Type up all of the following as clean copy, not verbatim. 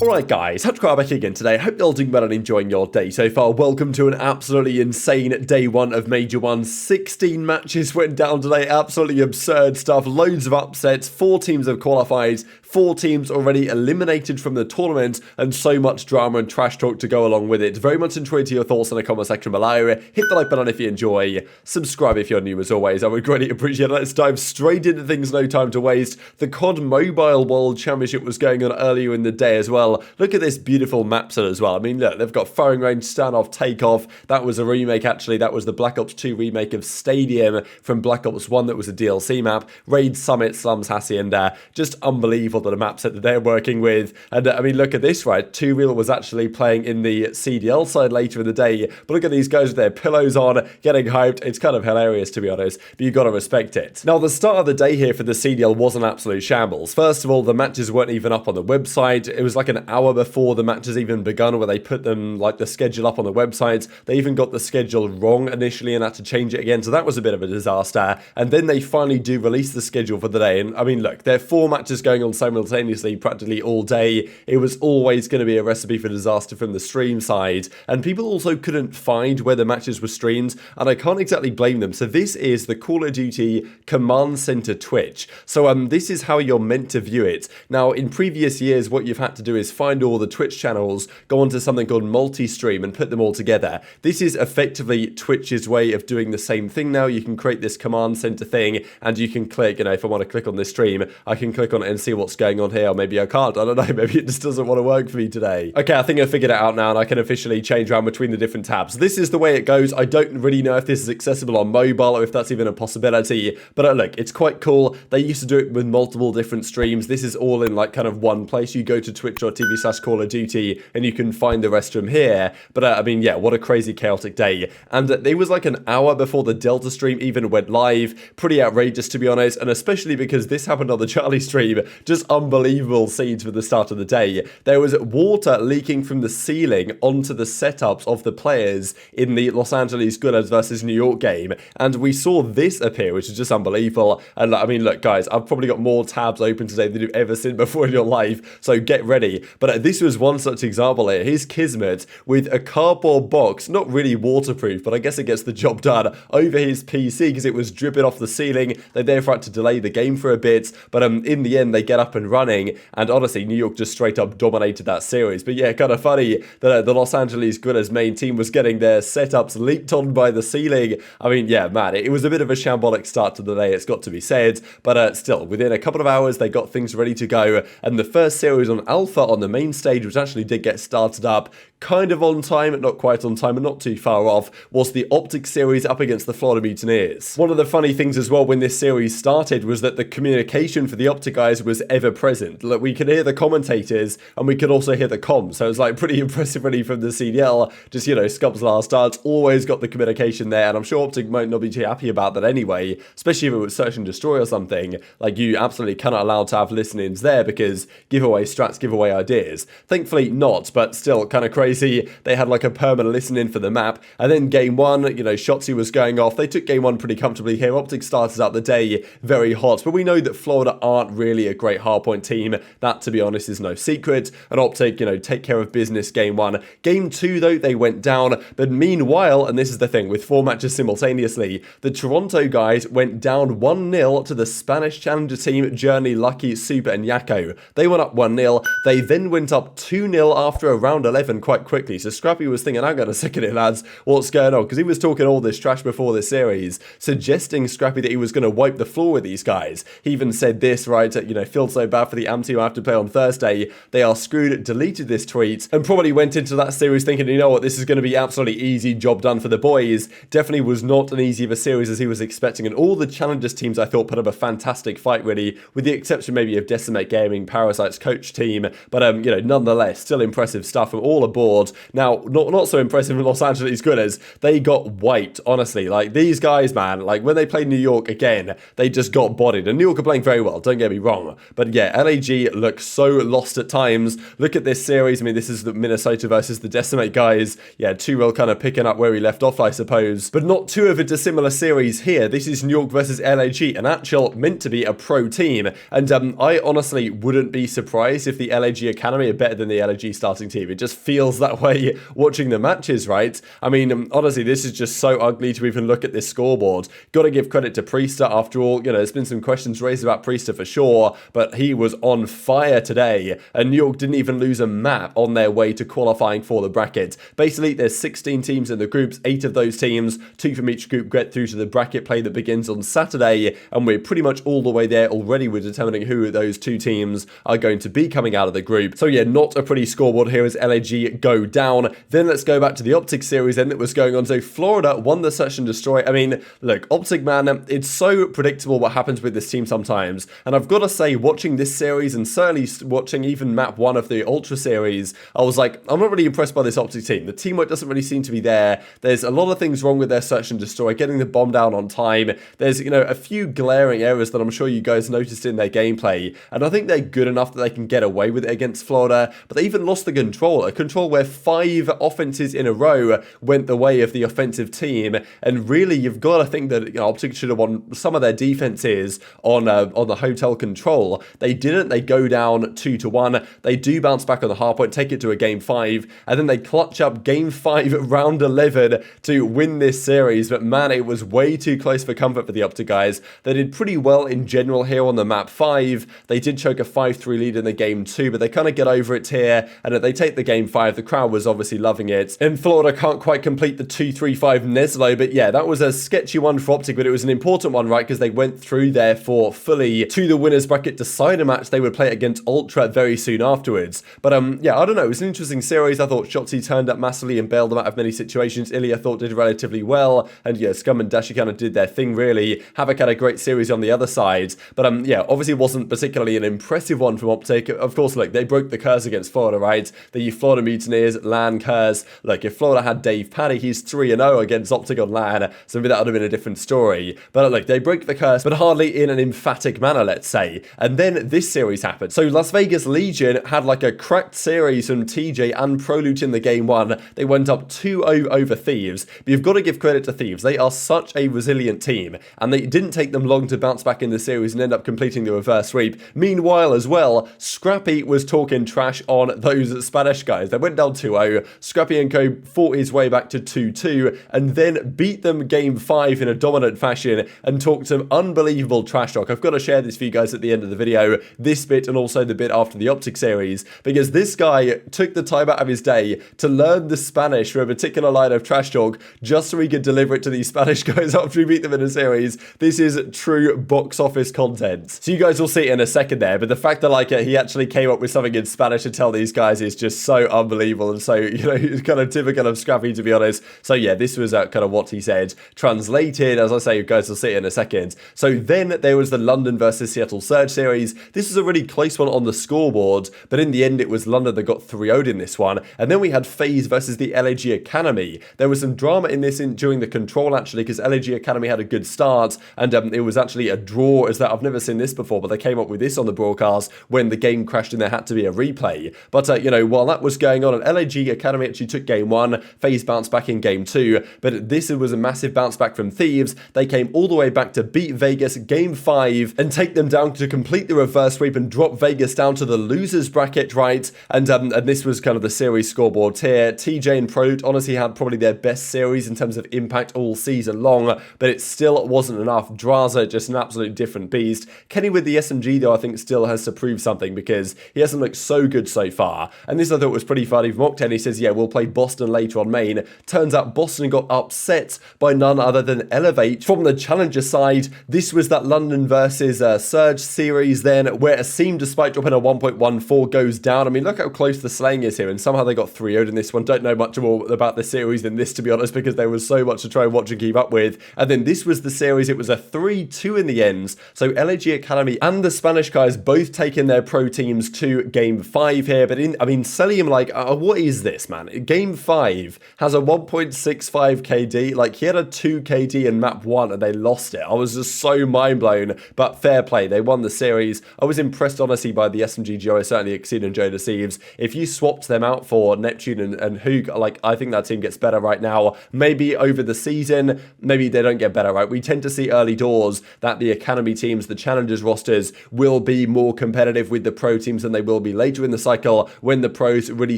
Alright guys, TacticalRab back again today. Hope you're all doing well and enjoying your day so far. Welcome to an absolutely insane day one of Major 1. 16 matches went down today, absolutely absurd stuff, loads of upsets, 4 teams have qualified, 4 teams already eliminated from the tournament, and so much drama and trash talk to go along with it. Very much enjoyed your thoughts in the comment section below. Hit the like button if you enjoy, subscribe if you're new as always, I would greatly appreciate it. Let's dive straight into things, no time to waste. The COD Mobile World Championship was going on earlier in the day as well. Look at this beautiful map set as well. I mean, look, they've got firing range, standoff, takeoff. That was a remake, actually. That was the Black Ops 2 remake of Stadium from Black Ops 1. That was a DLC map. Raid, Summit, Slums, Hacienda. Just unbelievable that a map set that they're working with. And I mean, look at this, right? Two Real was actually playing in the CDL side later in the day. But look at these guys with their pillows on, getting hyped. It's kind of hilarious, to be honest. But you've got to respect it. Now, the start of the day here for the CDL was an absolute shambles. First of all, the matches weren't even up on the website. It was like an hour before the matches even begun where they put them, like, the schedule up on the website. They even got the schedule wrong initially and had to change it again, so that was a bit of a disaster. And then they finally do release the schedule for the day, and I mean, look, there are 4 matches going on simultaneously practically all day. It was always going to be a recipe for disaster from the stream side, and people also couldn't find where the matches were streamed, and I can't exactly blame them. So this is the Call of Duty Command Center Twitch. So this is how you're meant to view it. Now, in previous years, what you've had to do is find all the Twitch channels, go onto something called multi-stream and put them all together. This is effectively Twitch's way of doing the same thing now. You can create this command center thing and you can click, you know, if I want to click on this stream, I can click on it and see what's going on here, or maybe I can't, I don't know, maybe it just doesn't want to work for me today. Okay, I think I figured it out now and I can officially change around between the different tabs. This is the way it goes. I don't really know if this is accessible on mobile or if that's even a possibility, but look, it's quite cool. They used to do it with multiple different streams. This is all in like kind of one place. You go to twitch.tv/Call of Duty and you can find the rest from here. But I mean, yeah, what a crazy chaotic day. And it was like an hour before the Delta stream even went live. Pretty outrageous, to be honest, and especially because this happened on the Charlie stream. Just unbelievable scenes for the start of the day. There was water leaking from the ceiling onto the setups of the players in the Los Angeles Guerrillas versus New York game, and we saw this appear, which is just unbelievable. And I mean, look guys, I've probably got more tabs open today than you've ever seen before in your life, so get ready. But this was one such example here. Here's Kismet with a cardboard box, not really waterproof, but I guess it gets the job done, over his PC because it was dripping off the ceiling. They therefore had to delay the game for a bit, but in the end they get up and running, and honestly New York just straight up dominated that series. But yeah, kind of funny that the Los Angeles Guerrillas main team was getting their setups leaked on by the ceiling. I mean, yeah, man, it was a bit of a shambolic start to the day, it's got to be said, but still, within a couple of hours they got things ready to go, and the first series on Alpha on the main stage, which actually did get started up kind of on time, not quite on time, and not too far off, was the OpTic series up against the Florida Mutineers. One of the funny things as well when this series started was that the communication for the OpTic guys was ever present. Look, we could hear the commentators and we could also hear the comms, so it was like pretty impressive really from the CDL. Just, you know, Scump's last starts, always got the communication there, and I'm sure OpTic might not be too happy about that anyway, especially if it was Search and Destroy or something. Like, you absolutely cannot allow to have listen-ins there because giveaway strats, giveaway ideas. Thankfully not, but still kind of crazy. They had like a permanent listen-in for the map, and then game 1, you know, Shotzzy was going off. They took game 1 pretty comfortably here. OpTic started out the day very hot, but we know that Florida aren't really a great hardpoint team. That, to be honest, is no secret, and OpTic, you know, take care of business game 1. Game 2, though, they went down, but meanwhile, and this is the thing, with 4 matches simultaneously, the Toronto guys went down 1-0 to the Spanish challenger team, Journey, Lucky, Super, and Yakko. They went up 1-0. They then went up 2-0 after a round 11 quite quickly. So Scrappy was thinking, hang on a second here, lads, what's going on? Because he was talking all this trash before this series, suggesting Scrappy that he was going to wipe the floor with these guys. He even said this, right, you know, feel so bad for the AM team I have to play on Thursday. They are screwed, deleted this tweet, and probably went into that series thinking, you know what, this is going to be absolutely easy, job done for the boys. Definitely was not an easy of a series as he was expecting, and all the challengers teams I thought put up a fantastic fight really, with the exception maybe of Decimate Gaming, Parasite's coach team, but you know, nonetheless, still impressive stuff from all aboard. Now, not so impressive in Los Angeles Guerrillas. They got wiped, honestly. Like, these guys, man, like, when they played New York again, they just got bodied. And New York are playing very well, don't get me wrong. But yeah, LAG looks so lost at times. Look at this series. I mean, this is the Minnesota versus the Decimate guys. Yeah, 2-0 kind of picking up where we left off, I suppose. But not too of a dissimilar series here. This is New York versus LAG, an actual meant to be a pro team. And I honestly wouldn't be surprised if the LAG LG Academy are better than the LG starting team. It just feels that way watching the matches, right? I mean, honestly, this is just so ugly to even look at this scoreboard. Got to give credit to Priester. After all, there's been some questions raised about Priester for sure, but he was on fire today, and New York didn't even lose a map on their way to qualifying for the bracket. Basically, there's 16 teams in the groups. 8 of those teams, 2 from each group, get through to the bracket play that begins on Saturday, and we're pretty much all the way there already. We're determining who those 2 teams are going to be coming out of the group. So yeah, not a pretty scoreboard here as LAG go down. Then let's go back to the OpTic series then that was going on. So Florida won the Search and Destroy. I mean, look, OpTic, man, it's so predictable what happens with this team sometimes. And I've got to say, watching this series and certainly watching even map 1 of the Ultra series, I was like, I'm not really impressed by this OpTic team. The teamwork doesn't really seem to be there. There's a lot of things wrong with their Search and Destroy, getting the bomb down on time. There's, a few glaring errors that I'm sure you guys noticed in their gameplay. And I think they're good enough that they can get away with it against Florida. But they even lost the control, a control where 5 offenses in a row went the way of the offensive team. And really, you've got to think that OpTic should have won some of their defenses on the hotel control. They didn't. They go down 2-1. They do bounce back on the hard point, take it to a game 5, and then they clutch up game 5, round 11 to win this series. But man, it was way too close for comfort for the OpTic guys. They did pretty well in general here on the map 5. They did choke a 5-3 lead in the game 2, but they kind of get over it here, and they take the game 5. The crowd was obviously loving it. And Florida can't quite complete the 2-3-5 Neslo, but yeah, that was a sketchy one for OpTic, but it was an important one, right? Because they went through there for fully to the winners bracket decider match. They would play it against Ultra very soon afterwards. But yeah, I don't know. It was an interesting series. I thought Shotzzy turned up massively and bailed them out of many situations. iLLeY, I thought, did relatively well, and yeah, Scump and Dashy kind of did their thing really. Havoc had a great series on the other side, but yeah, obviously wasn't particularly an impressive one from OpTic. Of course, look, they broke the curse against Florida, right? The Florida Mutineers, LAN curse. Look, if Florida had Dave Paddy, he's 3-0 against OpTic on LAN, so maybe that would have been a different story. But look, they broke the curse, but hardly in an emphatic manner, let's say. And then this series happened. So Las Vegas Legion had like a cracked series from TJ and Prolute in the game 1. They went up 2-0 over Thieves, but you've got to give credit to Thieves. They are such a resilient team, and they didn't take them long to bounce back in the series and end up completing the reverse sweep. Meanwhile, as well, Scrappy was talking trash on those Spanish guys. They went down 2-0. Scrappy and co fought his way back to 2-2, and then beat them game 5 in a dominant fashion and talked some unbelievable trash talk. I've got to share this for you guys at the end of the video, this bit and also the bit after the OpTic series, because this guy took the time out of his day to learn the Spanish for a particular line of trash talk just so he could deliver it to these Spanish guys after he beat them in a series. This is true box office content. So you guys will see it in a second there, but the fact that like he actually came up with something in Spanish to tell these guys is just so unbelievable, and so, kind of typical of Scrappy, to be honest. So yeah, this was kind of what he said. Translated, as I say, you guys will see it in a second. So then there was the London versus Seattle Surge series. This was a really close one on the scoreboard, but in the end it was London that got 3-0'd in this one. And then we had FaZe versus the LAG Academy. There was some drama in this during the control actually, because LAG Academy had a good start, and it was actually a draw. As that, I've never seen this before, but they came up with this on the broadcast when the game crashed and there had to be a replay. But while that was going on, LAG Academy actually took game 1. FaZe bounced back in game 2, but this was a massive bounce back from Thieves. They came all the way back to beat Vegas game 5 and take them down to complete the reverse sweep and drop Vegas down to the losers bracket, right? And this was kind of the series scoreboard here. TJ and Prolute honestly had probably their best series in terms of impact all season long, but it still wasn't enough. Drazah, just an absolute different beast. Kenny with the SMG, though, I think still has to prove something because he hasn't looked so good so far. And this I thought was pretty funny from Octane. He says, yeah, we'll play Boston later on main. Turns out Boston got upset by none other than Elevate. From the challenger side, this was that London versus Surge series then, where a seam, despite dropping a 1.14, goes down. I mean, look how close the slaying is here, and somehow they got 3-0'd in this one. Don't know much more about the series than this, to be honest, because there was so much to try and watch and keep up with. And then this was the series. It was a 3-2 in the end. So LAG Academy and the Spanish guys both taking their pro teams to game 5 here. But Cellium, like, what is this, man? Game 5 has a 1.65 KD. Like, he had a 2 KD in map 1 and they lost it. I was just so mind blown, but fair play. They won the series. I was impressed, honestly, by the SMG duo, certainly Hicksy and Joe Deceives. If you swapped them out for Neptune and Huke, like, I think that team gets better right now. Maybe over the season, maybe they don't get better, right? We tend to see early doors that the Academy teams, the Challengers rosters, will be more competitive with the pro teams than they will will be later in the cycle when the pros really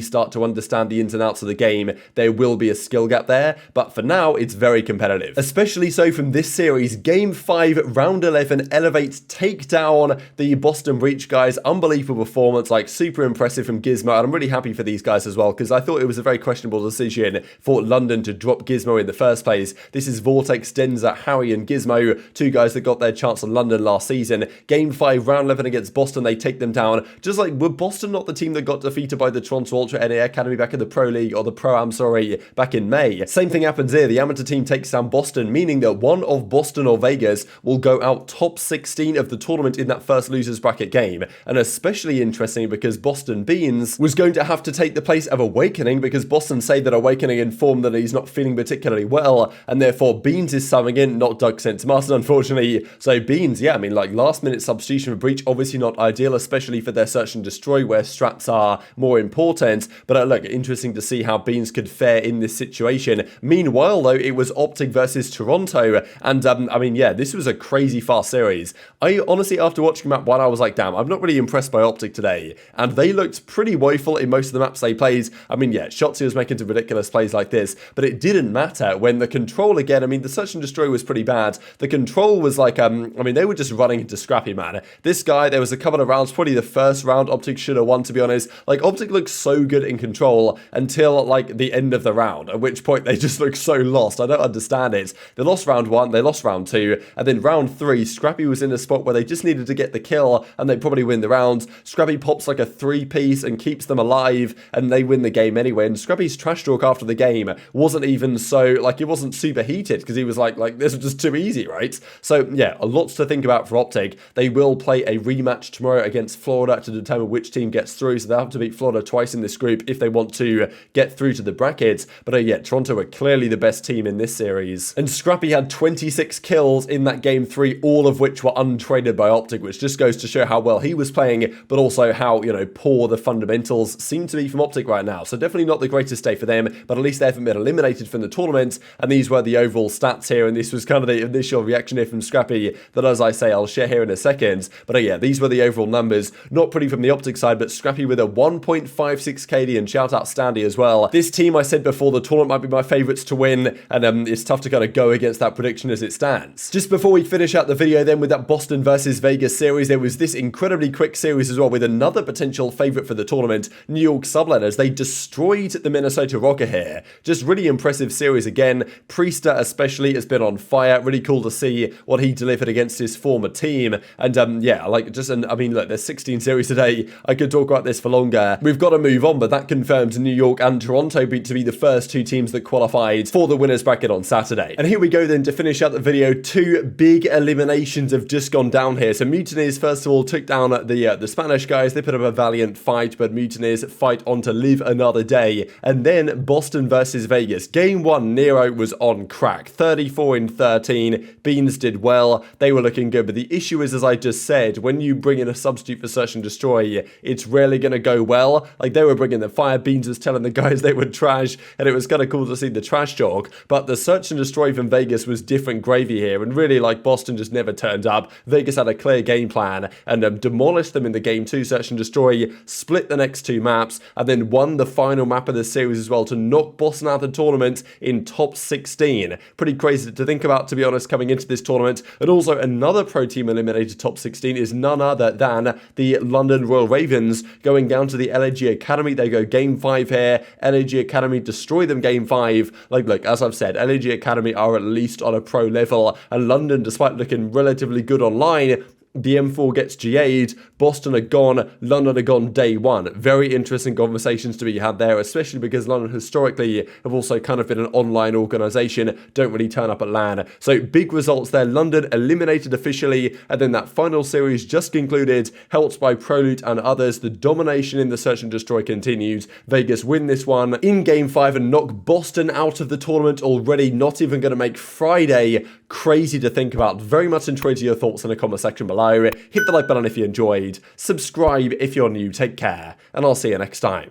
start to understand the ins and outs of the game. There will be a skill gap there, but for now, it's very competitive. Especially so from this series. Game 5, round 11, Elevate's take down the Boston Breach guys. Unbelievable performance, like super impressive from Gizmo, and I'm really happy for these guys as well, because I thought it was a very questionable decision for London to drop Gizmo in the first place. This is Vortex, Denza, Harry, and Gizmo, two guys that got their chance on London last season. Game 5, round 11 against Boston, they take them down. Just like, were Boston not the team that got defeated by the Toronto Ultra NA Academy back in the Pro League, or the Pro-Am, sorry, back in May? Same thing happens here. The amateur team takes down Boston, meaning that one of Boston or Vegas will go out top 16 of the tournament in that first losers bracket game. And especially interesting because Boston Beans was going to have to take the place of Awakening, because Boston say that Awakening informed that he's not feeling particularly well, and therefore Beans is subbing in, not Doug Sense Master, unfortunately. So Beans, yeah, I mean, like, last minute substitution for Breach, obviously not ideal, especially for their search and destroy where strats are more important. But look, interesting to see how Beans could fare in this situation. Meanwhile, though, it was OpTic versus Toronto, and I mean, yeah, this was a crazy fast series. I honestly, after watching map 1, I was like, damn, I'm not really impressed by OpTic today, and they looked pretty woeful in most of the maps they played. I mean, yeah, Shotzzy was making some ridiculous plays like this, but it didn't matter when the control, again, I mean, the search and destroy was pretty bad. The control was like, I mean, they were just running into Scrappy, man. This guy, there was a couple of rounds, probably the first round OpTic should have won, to be honest. Like, OpTic looked so good in control until, like, the end of the round, at which point they just looked so lost. I don't understand it. They lost round 1, they lost round 2, and then round 3, Scrappy was in a spot where they just needed to get the kill, and they probably win the round. Scrappy pops like a 3-piece and keeps them alive, and they win the game anyway. And Scrappy's trash talk after the game wasn't even so, like, it wasn't super heated, because he was like, this was just too easy, right? So, yeah, a lot to think about for OpTic. They will play a rematch tomorrow against Florida to determine which team gets through, so they'll have to beat Florida twice in this group if they want to get through to the brackets. But yeah, Toronto are clearly the best team in this series. And Scrappy had 26 kills in that game 3, all of which were untraded by OpTic, which just goes to show how well he was playing, but also how, you know, poor the fundamentals seem to be from OpTic right now. So definitely not the greatest day for them, but at least they haven't been eliminated from the tournament, and these were the overall stats here, and this was kind of the initial reaction here from Scrappy that, as I say, I'll share here in a second. But yeah, these were the overall numbers. Not pretty from the OpTic side, but Scrappy with a 1.56 KD, and shout out Standy as well. This team, I said before, the tournament might be my favourites to win, and it's tough to kind of go against that prediction as it stands. Just before we finish out the video then with that Boston versus Vegas series, there was this incredibly quick series as well with another potential favourite for the tournament, New York Subletters. They destroyed the Minnesota Rokkr here. Just really impressive series again. Priester especially has been on fire. Really cool to see what he delivered against his former team. And yeah, like just, I mean, look, there's 16 series today. I could talk about this for longer. We've got to move on, but that confirmed New York and Toronto to be the first two teams that qualified for the winners bracket on Saturday. And here we go then to finish out the video. Two big eliminations have just gone down here. So Mutineers first of all took down the Spanish guys. They put up a valiant fight, but Mutineers fight on to live another day. And then Boston versus Vegas. Game 1, Nero was on crack. 34-13. Beans did well. They were looking good, but the issue is, as I just said, when you bring in a substitute for search and destroy, it's rarely going to go well. Like, they were bringing the fire. Beans was telling the guys they were trash, and it was kind of cool to see the trash talk. But the search and destroy from Vegas was different gravy here, and really, like, Boston just never turned up. Vegas had a clear game plan and demolished them in the game 2 search and destroy, split the next 2 maps, and then won the final map of the series as well to knock Boston out of the tournament in top 16. Pretty crazy to think about, to be honest, coming into this tournament. And also another pro team eliminated top 16 is none other than the London Royal Ravens, going down to the LAG Academy. They go game 5 here. LAG Academy destroy them game 5. Like, look, as I've said, LAG Academy are at least on a pro level, and London, despite looking relatively good online, the M4 gets GA'd, Boston are gone, London are gone day 1. Very interesting conversations to be had there, especially because London historically have also kind of been an online organisation, don't really turn up at LAN. So big results there. London eliminated officially, and then that final series just concluded, helped by Proloot and others. The domination in the search and destroy continues. Vegas win this one in game 5 and knock Boston out of the tournament already. Not even going to make Friday. Crazy to think about. Very much enjoyed your thoughts in the comment section below. Hit the like button if you enjoyed. Subscribe if you're new. Take care, and I'll see you next time.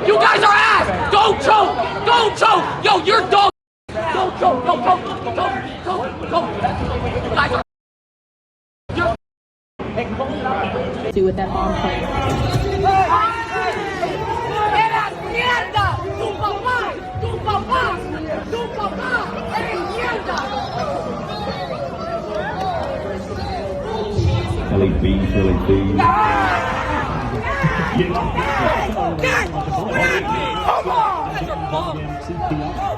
You guys are ass! Don't choke! Don't choke! Yo, you're dog! Don't choke! Don't choke! Don't You guys are... See what that bomb plays. ¡Eras mierda! ¡Tu papá! ¡Tu papá! ¡Tu papá! ¡Eres mierda! LAB, LAB. Come on!